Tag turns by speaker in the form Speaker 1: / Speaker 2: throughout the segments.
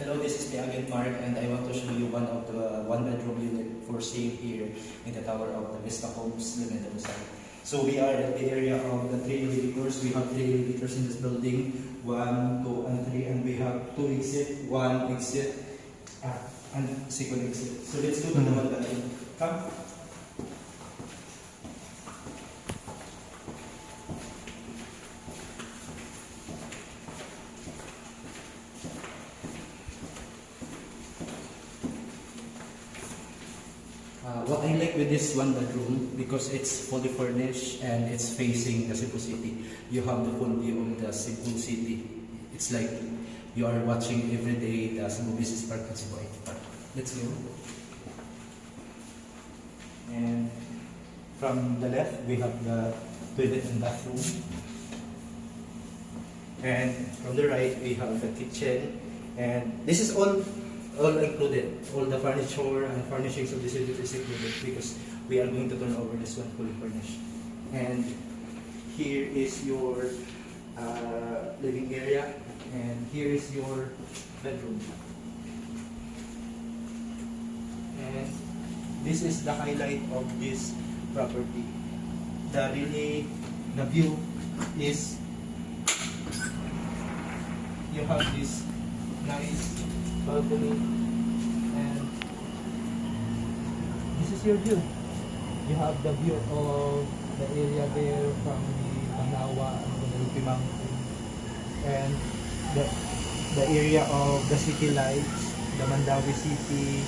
Speaker 1: Hello, this is the Agent Mark, and I want to show you one of the one-bedroom unit for sale here in the tower of the Vista Homes Limenda site. So we are at the area of the 3 elevators. We have 3 elevators in this building, 1, 2, and 3, and we have 2 exit, 1 exit, and second exit. So let's go to the one bedroom. Come. What I like with this one bedroom, because it's fully furnished and it's facing the Cebu City, you have the full view of the Cebu City. It's like you are watching every day the Cebu Business Park and Cebu IT Park. Let's go. And from the left, we have the toilet and bathroom. And from the right, we have the kitchen. And this is all included. All the furniture and furnishings of this unit is included because we are going to turn over this one fully furnished. And here is your living area, and here is your bedroom. And this is the highlight of this property. The view is you have this nice balcony, and this is your view. You have the view of the area there from the Tanawa and Guadalupe Mountain, and the area of the city lights, the Mandawi City.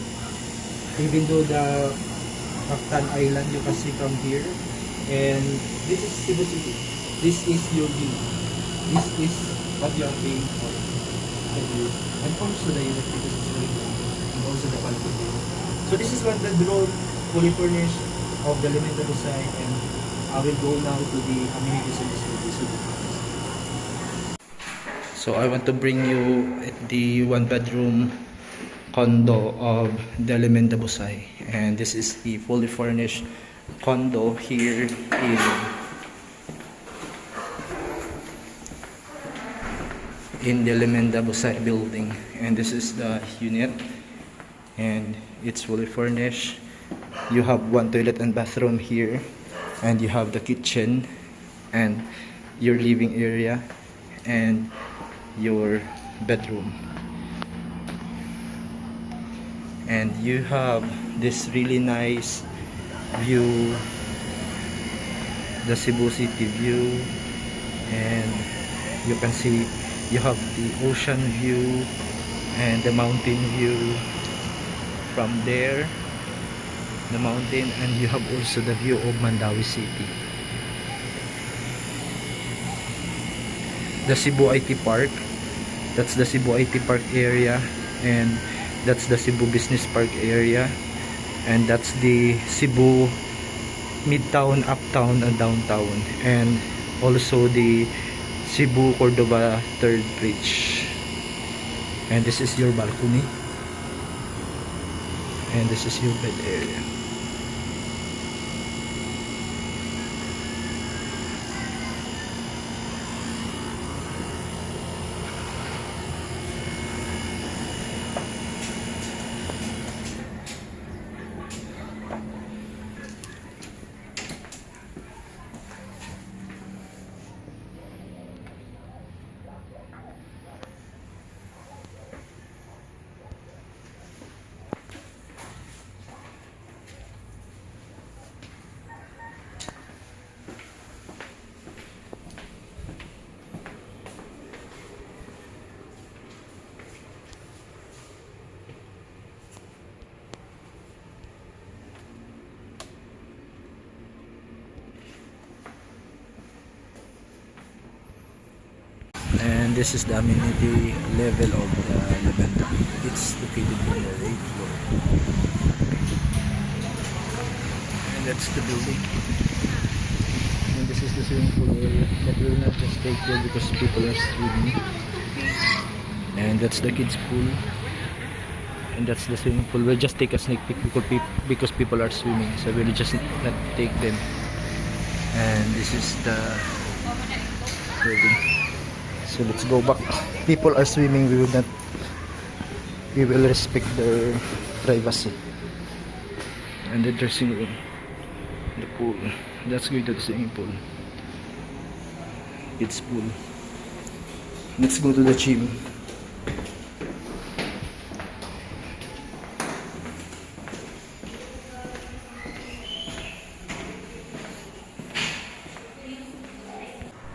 Speaker 1: Even though the Mactan Island you can see from here, and this is Cebu City. This is your view. This is what you are paying for. And also the electric is very good, and also the balcony. So this is one bedroom, fully furnished of the Limenda site, and I will go now to the amenities of this building. So I want to bring you at the one bedroom condo of the Limenda Busay, and this is the fully furnished condo here in the Limenda Busay building. And this is the unit, and it's fully furnished. You have 1 toilet and bathroom here, and you have the kitchen and your living area and your bedroom, and you have this really nice view, the Cebu City view, and you can see you have the ocean view and the mountain view from there, the mountain, and you have also the view of Mandawi City, the Cebu IT Park. That's the Cebu IT Park area, and that's the Cebu Business Park area, and that's the Cebu Midtown, Uptown, and Downtown, and also the Cebu Cordova 3rd Bridge. And this is your balcony, and this is your bed area. And this is the amenity level of the Limenda. It's located in the 8th floor. And that's the building. And this is the swimming pool area. But we will not just take there because people are swimming. And that's the kids pool. And that's the swimming pool. We'll just take a sneak peek because people are swimming. So we'll just not take them. And this is the building. So let's go back. People are swimming. We will not we will respect their privacy. And the dressing room, the pool. Let's go to the swimming pool. It's pool. Let's go to the gym.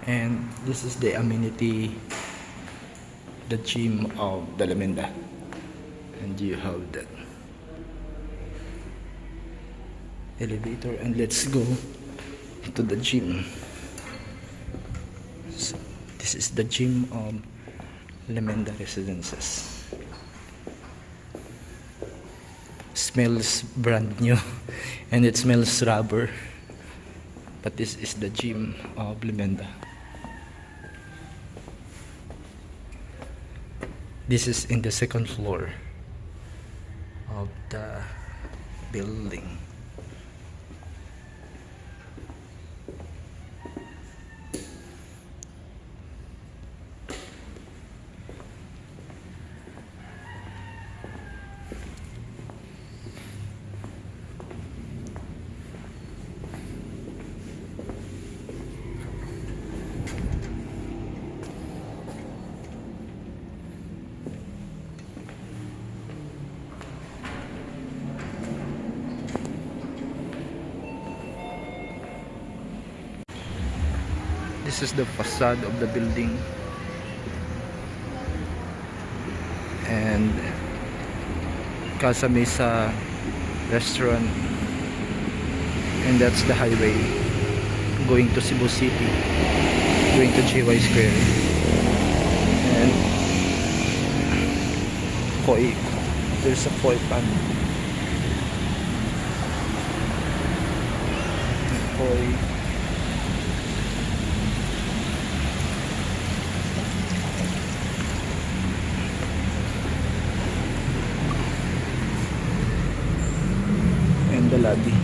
Speaker 1: And this is the amenity, the gym of the Alameda. And you have that elevator, and let's go to the gym. So, this is the gym of Alameda Residences. Smells brand new and it smells rubber, but this is the gym of Alameda. This is in the second floor of the building. This is the facade of the building, and Casa Mesa restaurant, and that's the highway going to Cebu City, going to JY Square. And koi, there's a koi pan, koi. The lobby,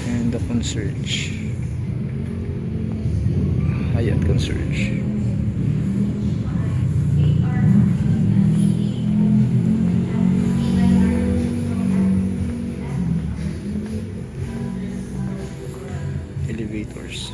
Speaker 1: and the concierge, Hyatt concierge. Elevators.